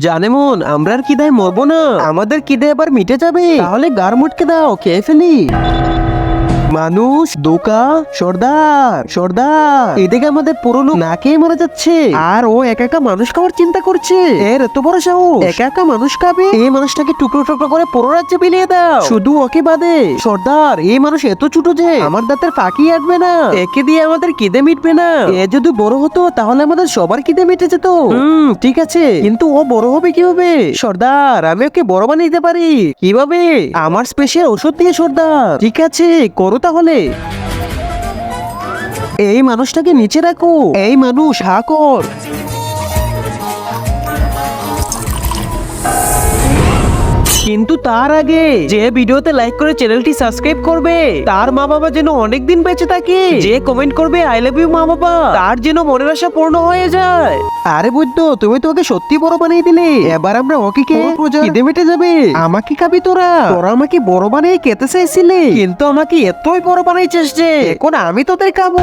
জানেমন আমরা আর খিদায় মরবো না, আমাদের খিদে এবার মিটে যাবে। তাহলে গার মুটকে দাও, খেয়ে ফেলি। মানুষ, দোকা, সর্দার সর্দার, এদিকে আমাদের পুরো লোক না খেয়ে মারা যাচ্ছে, আর ও একা একা মানুষ খাওয়ার চিন্তা করছে। এর এত বড় সাহস, একা একা মানুষ খাবে। এই মানুষটাকে টুকরো টুকরো করে পুরো রাজ্যে বিলিয়ে দাও, শুধু ওকে বাদে। সর্দার, এই মানুষ এত ছোট যে আমার দাঁতের ফাঁকি আসবে না, একে দিয়ে আমাদের খিদে মিটবে না। এ যদি বড় হতো তাহলে আমাদের সবার খিদে মিটে যেত। ঠিক আছে, কিন্তু ও বড় হবে কিভাবে? সর্দার, আমি ওকে বড় বানিয়ে দিতে পারি। কিভাবে? আমার স্পেশাল ওষুধ দিয়ে সর্দার। ঠিক আছে, করো তাহলে। এই মানুষটাকে নিচে রাখো। এই মানুষ, হা কর। কিন্তু তার আগে যে ভিডিওতে লাইক করে চ্যানেলটি সাবস্ক্রাইব করবে তার মা বাবা যেন অনেক দিন বেঁচে থাকে, যে কমেন্ট করবে আই লাভ ইউ মা বাবা, তার যেন মনের আশা পূর্ণ হয়ে যায়। আরে বৈদ্য, তুমি তো ওকে সত্যি বড় বানিয়ে দিলে। এবার আমরা ওকে খিদে মিটে যাবে। আমাকে খাবি তোরা? তোরা আমাকে বড় বানিয়ে খেতে চাইছিলে, কিন্তু আমাকে এতই বড় বানাইছিস যে এখন আমি তোদের খাবো।